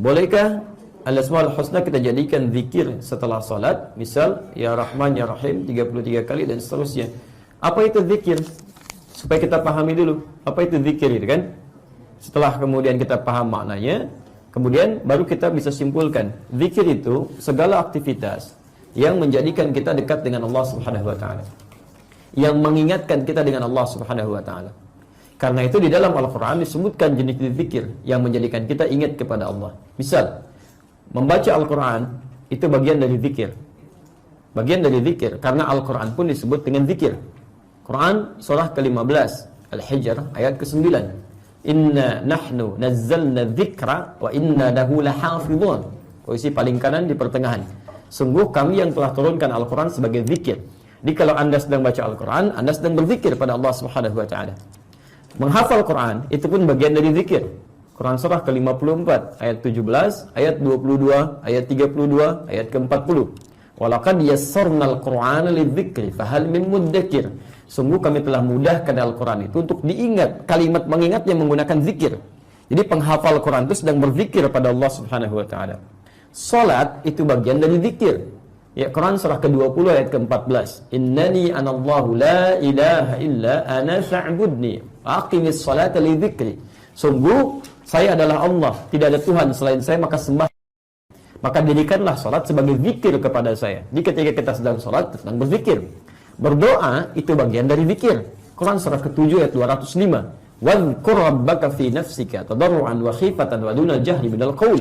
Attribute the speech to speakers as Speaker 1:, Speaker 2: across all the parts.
Speaker 1: Bolehkah Al-Asmaul Husna kita jadikan zikir setelah salat? Misal ya Rahman ya Rahim 33 kali dan seterusnya. Apa itu zikir? Supaya kita pahami dulu apa itu zikir itu kan. Setelah kemudian kita paham maknanya, kemudian baru kita bisa simpulkan zikir itu segala aktivitas yang menjadikan kita dekat dengan Allah Subhanahu wa taala, yang mengingatkan kita dengan Allah Subhanahu wa taala. Karena itu di dalam Al-Qur'an disebutkan jenis zikir yang menjadikan kita ingat kepada Allah. Misal, membaca Al-Qur'an itu bagian dari zikir. Bagian dari zikir karena Al-Qur'an pun disebut dengan zikir. Quran surah ke-15 Al-Hijr ayat ke-9. Inna nahnu nazzalna dzikra wa inna lahu lahafizun. Posisi paling kanan di pertengahan. Sungguh kami yang telah turunkan Al-Qur'an sebagai zikir. Jadi kalau Anda sedang baca Al-Qur'an, Anda sedang berzikir pada Allah Subhanahu wa taala. Menghafal Quran itu pun bagian dari zikir. Quran surah ke-54 ayat 17, ayat 22, ayat 32, ayat ke-40. Walaqad yassarnal Qur'ana lidzikri fahal min muddakir. Sungguh kami telah mudahkan Al-Quran itu untuk diingat, kalimat mengingatnya menggunakan zikir. Jadi penghafal Quran itu sedang berzikir pada Allah Subhanahu wa taala. Salat itu bagian dari zikir. Ya, Quran surah ke-20 ayat ke-14. Innani anallahu la ilaha illa ana fa'budni aqimis salata li dzikri. Sungguh saya adalah Allah, tidak ada Tuhan selain saya, maka sembah. Maka dirikanlah salat sebagai zikir kepada saya. Jadi ketika kita sedang salat, sedang berzikir. Berdoa itu bagian dari zikir. Quran surah ke-7 ayat 205. Wadhkur rabbaka fi nafsika tadarruan wa khifatan wa dunal jahri minal qaul.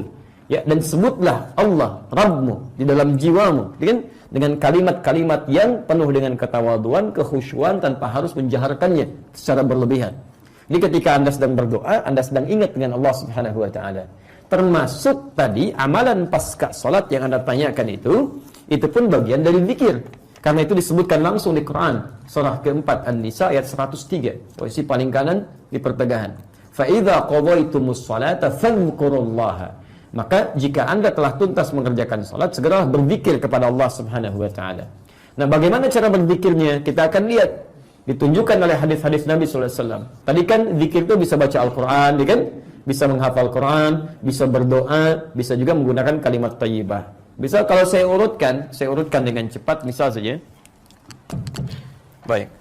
Speaker 1: Ya, dan sebutlah Allah Rabbmu di dalam jiwamu dengan kalimat-kalimat yang penuh dengan ketawaduan, kekhusyuan tanpa harus menjaharkannya secara berlebihan. Jadi ketika Anda sedang berdoa, Anda sedang ingat dengan Allah Subhanahu wa taala. Termasuk tadi amalan pasca salat yang Anda tanyakan itu pun bagian dari zikir. Karena itu disebutkan langsung di Quran surah ke-4 An-Nisa ayat 103, posisi paling kanan di pertengahan. Fa idza qadaytumus salata fadhkurullaha. Maka jika Anda telah tuntas mengerjakan salat, segeralah berzikir kepada Allah Subhanahu wa taala. Nah, bagaimana cara berzikirnya? Kita akan lihat ditunjukkan oleh hadis-hadis Nabi sallallahu alaihi wasallam. Tadi kan zikir itu bisa baca Al-Qur'an, kan? Bisa menghafal Quran, bisa berdoa, bisa juga menggunakan kalimat thayyibah. Bisa kalau saya urutkan dengan cepat misal saja. Baik.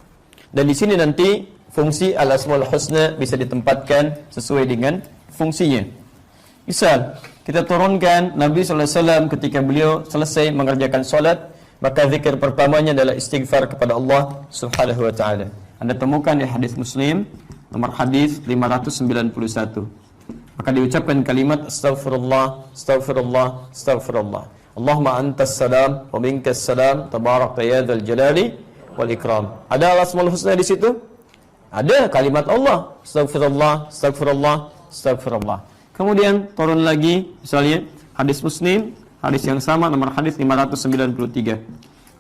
Speaker 1: Dan di sini nanti fungsi Al-Asmaul Husna bisa ditempatkan sesuai dengan fungsinya. Misal, kita turunkan Nabi sallallahu alaihi wasallam ketika beliau selesai mengerjakan salat, maka zikir pertamanya adalah istighfar kepada Allah Subhanahu wa taala. Anda temukan di hadis Muslim nomor hadis 591. Maka diucapkan kalimat astaghfirullah, astaghfirullah, astaghfirullah. Allahumma antas salam wa minkas salam, tabarakta ya dzal jalali wal ikram. Ada Al-Asmaul Husna di situ? Ada kalimat Allah, astaghfirullah, astaghfirullah, astaghfirullah. Kemudian turun lagi misalnya hadis Muslim, hadis yang sama nomor hadis 593.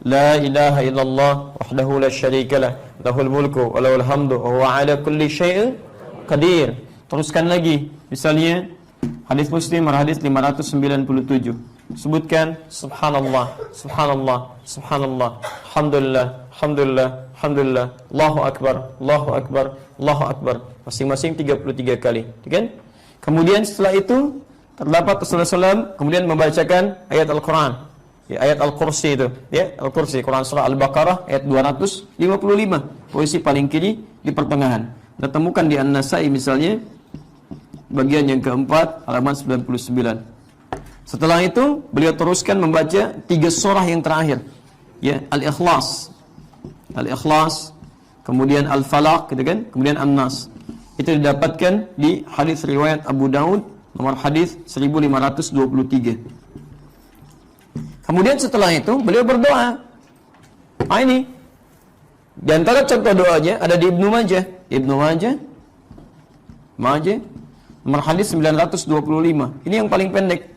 Speaker 1: La ilaha illallah wahdahu la syarikalah, lahul mulku wa lahul hamdu wa huwa ala kulli syai'in qadir. Teruskan lagi misalnya hadis Muslim nomor hadis 597. Sebutkan subhanallah, subhanallah, subhanallah, alhamdulillah, alhamdulillah, alhamdulillah, Allahu akbar, Allahu akbar, Allahu akbar. Masing-masing 33 kali, kan? Kemudian setelah itu terdapat Rasulullah SAW kemudian membacakan ayat Al-Quran, ya, ayat Al-Kursi itu, ya, Al-Kursi, Quran surah Al-Baqarah ayat 255, posisi paling kiri di pertengahan. Kita temukan di An-Nasai misalnya bagian yang keempat halaman 99. Setelah itu beliau teruskan membaca 3 surah yang terakhir, ya, Al-Ikhlas, Al-Ikhlas, kemudian Al-Falaq, gitu kan, kemudian An-Nas. Itu didapatkan di hadis riwayat Abu Daud nomor hadis 1523. Kemudian setelah itu beliau berdoa. Ini di antara contoh doanya ada di Ibnu Majah. Ibnu Majah nomor hadis 925. Ini yang paling pendek.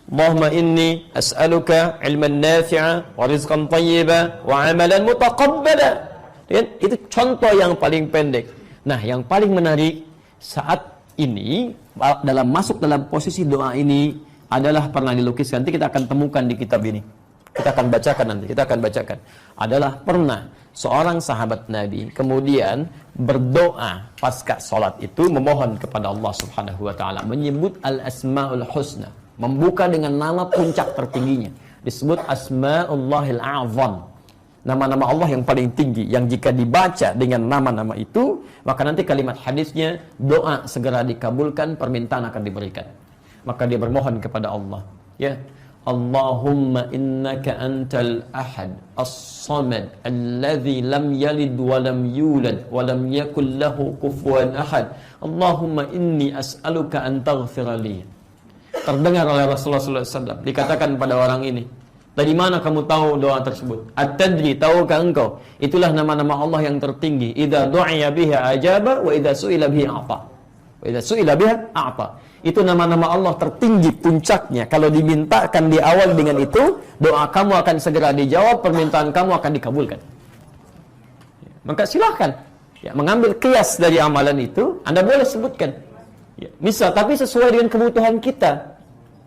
Speaker 1: Allahumma inni as'aluka ilman nafi'a wa rizqan thayyiba wa amalan mutaqabbala. Itu contoh yang paling pendek. Nah, yang paling menarik saat ini masuk dalam posisi doa ini adalah pernah dilukiskan. Nanti kita akan temukan di kitab ini. kita akan bacakan nanti, kita akan bacakan. Adalah pernah seorang sahabat Nabi kemudian berdoa pasca salat itu memohon kepada Allah Subhanahu wa taala, menyebut al-asmaul husna, membuka dengan nama puncak tertingginya. Disebut asmaullahil a'zam. Nama-nama Allah yang paling tinggi, yang jika dibaca dengan nama-nama itu, maka nanti kalimat hadisnya, doa segera dikabulkan, permintaan akan diberikan. Maka dia bermohon kepada Allah, ya, Allahumma innaka antal ahad as-samad alladhi lam yalid wa lam yulad wa lam yakul lahu kufuwan ahad. Allahumma inni as'aluka an taghfira li. Terdengar oleh Rasulullah SAW, dikatakan pada orang ini, dari mana kamu tahu doa tersebut? At-tadri, tahukah engkau? Itulah nama-nama Allah yang tertinggi. Idza du'iya biha ajaba wa idza su'ila bihi a'ta. Wa idza su'ila biha a'ta. Itu nama-nama Allah tertinggi puncaknya. Kalau dimintakan di awal dengan itu, doa kamu akan segera dijawab, permintaan kamu akan dikabulkan. Maka silahkan ya, mengambil kias dari amalan itu, Anda boleh sebutkan. Ya, misal, tapi sesuai dengan kebutuhan kita.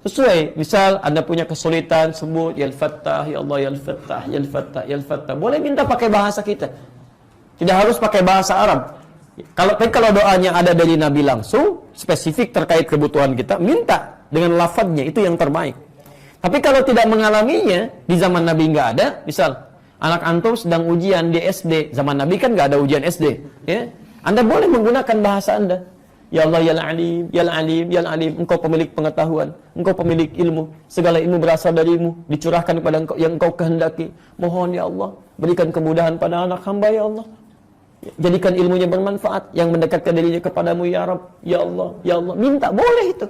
Speaker 1: Sesuai, misal Anda punya kesulitan, sebut Ya Al-Fattah, Ya Allah, Ya Al-Fattah, Ya Al-Fattah, Ya Al-Fattah. Boleh minta pakai bahasa kita. Tidak harus pakai bahasa Arab. Kalau doanya ada dari Nabi langsung, spesifik terkait kebutuhan kita, minta dengan lafadznya, itu yang terbaik. Tapi kalau tidak mengalaminya, di zaman Nabi nggak ada, misal anak antum sedang ujian di SD, zaman Nabi kan nggak ada ujian SD, ya, Anda boleh menggunakan bahasa Anda. Ya Allah, Ya Al-Alim, Ya Al-Alim, Ya Al-Alim, engkau pemilik pengetahuan, engkau pemilik ilmu, segala ilmu berasal darimu, dicurahkan kepada engkau yang engkau kehendaki. Mohon Ya Allah, berikan kemudahan pada anak hamba Ya Allah. Jadikan ilmunya bermanfaat, yang mendekatkan dirinya kepadamu Ya Rabb, Ya Allah, Ya Allah. Minta, boleh itu.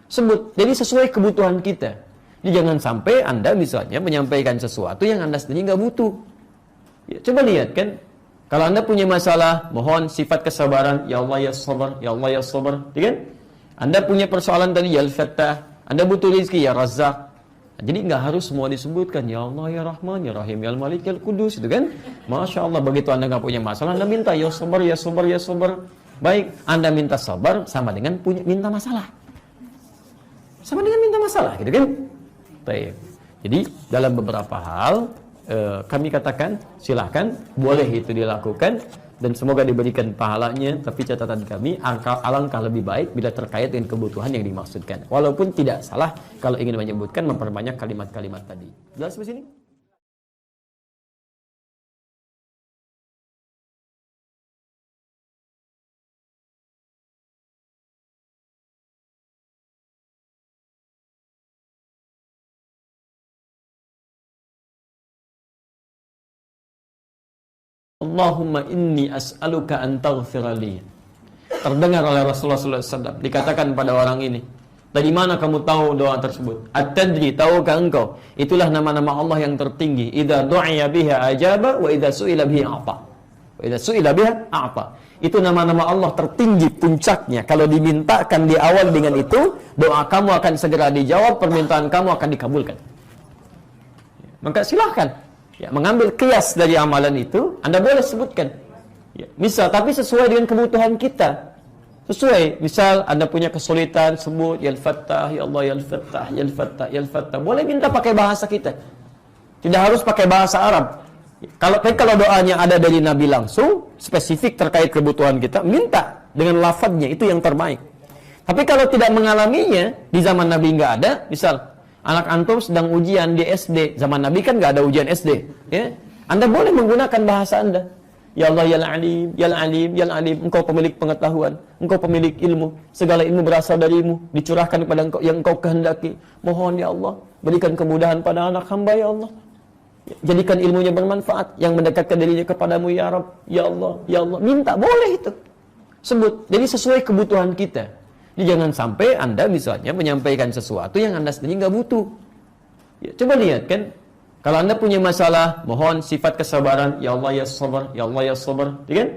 Speaker 1: Sebut, jadi sesuai kebutuhan kita. Jadi jangan sampai Anda misalnya menyampaikan sesuatu yang Anda sendiri nggak butuh. Ya, coba lihat kan, kalau Anda punya masalah, mohon sifat kesabaran, Ya Allah Ya Sabar, Ya Allah Ya Sabar, ya kan? Anda punya persoalan tadi, Ya Al-Fattah, Anda butuh rezeki, Ya Razzaq. Jadi nggak harus semua disebutkan, Ya Allah Ya Rahman, Ya Rahim, Ya Al-Malik, Ya Al-Qudus, itu kan? Masya Allah, begitu Anda nggak punya masalah, Anda minta, Ya Sabar, Ya Sabar, Ya Sabar. Baik, Anda minta sabar sama dengan minta masalah. Sama dengan minta masalah, gitu kan? Baik. Jadi dalam beberapa hal, kami katakan silahkan, boleh itu dilakukan dan semoga diberikan pahalanya. Tapi catatan kami, alangkah lebih baik bila terkait dengan kebutuhan yang dimaksudkan. Walaupun tidak salah kalau ingin menyebutkan, memperbanyak kalimat-kalimat tadi. Jelas di sini? Allahumma inni as'aluka an taghfira li. Terdengar oleh Rasulullah SAW, dikatakan pada orang ini, dari mana kamu tahu doa tersebut? At-tadri, tahukah engkau? Itulah nama-nama Allah yang tertinggi. Idza du'iya biha ajaba wa idza su'ila bihi a'ta. Wa idza su'ila biha a'ta. Itu nama-nama Allah tertinggi puncaknya. Kalau dimintakan di awal dengan itu, doa kamu akan segera dijawab, permintaan kamu akan dikabulkan. Maka silahkan ya, mengambil kias dari amalan itu, Anda boleh sebutkan. Ya, misal, tapi sesuai dengan kebutuhan kita. Sesuai, misal Anda punya kesulitan, sebut Ya Al-Fattah, Ya Allah, Ya Al-Fattah, Ya Al-Fattah, Ya Al-Fattah. Boleh minta pakai bahasa kita. Tidak harus pakai bahasa Arab. Kalau doanya ada dari Nabi langsung, spesifik terkait kebutuhan kita, minta dengan lafadznya, itu yang terbaik. Tapi kalau tidak mengalaminya, di zaman Nabi nggak ada, misal anak antum sedang ujian di SD, zaman Nabi kan nggak ada ujian SD, ya. Anda boleh menggunakan bahasa Anda. Ya Allah, Ya Al-Alim, Ya Al-Alim, Ya Al-Alim, engkau pemilik pengetahuan, engkau pemilik ilmu, segala ilmu berasal darimu, dicurahkan kepada engkau yang engkau kehendaki. Mohon Ya Allah, berikan kemudahan pada anak hamba Ya Allah. Jadikan ilmunya bermanfaat, yang mendekatkan dirinya kepadamu Ya Rabb, Ya Allah, Ya Allah. Minta, boleh itu. Sebut, jadi sesuai kebutuhan kita. Jadi jangan sampai Anda misalnya menyampaikan sesuatu yang Anda sendiri nggak butuh. Ya, coba lihat kan, kalau Anda punya masalah, mohon sifat kesabaran, Ya Allah Ya Sabar, Ya Allah Ya Sabar, ya kan?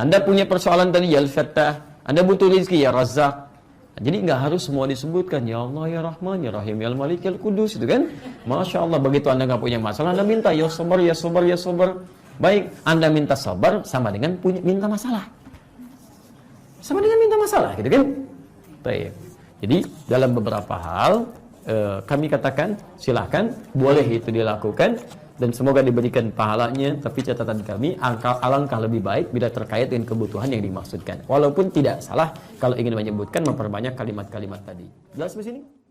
Speaker 1: Anda punya persoalan tadi, Ya Al-Fattah, Anda butuh rezeki, Ya Razzaq. Jadi nggak harus semua disebutkan, Ya Allah Ya Rahman, Ya Rahim, Ya Al-Malik, Ya Al-Qudus, itu kan? Masya Allah, begitu Anda nggak punya masalah, Anda minta Ya Sabar, Ya Sabar, Ya Sabar. Baik, Anda minta sabar sama dengan minta masalah. Sama dengan minta masalah, gitu kan? Baik. Jadi dalam beberapa hal, kami katakan silahkan, boleh itu dilakukan, dan semoga diberikan pahalanya. Tapi catatan kami, alangkah lebih baik bila terkait dengan kebutuhan yang dimaksudkan. Walaupun tidak salah kalau ingin menyebutkan, memperbanyak kalimat-kalimat tadi. Jelas di sini?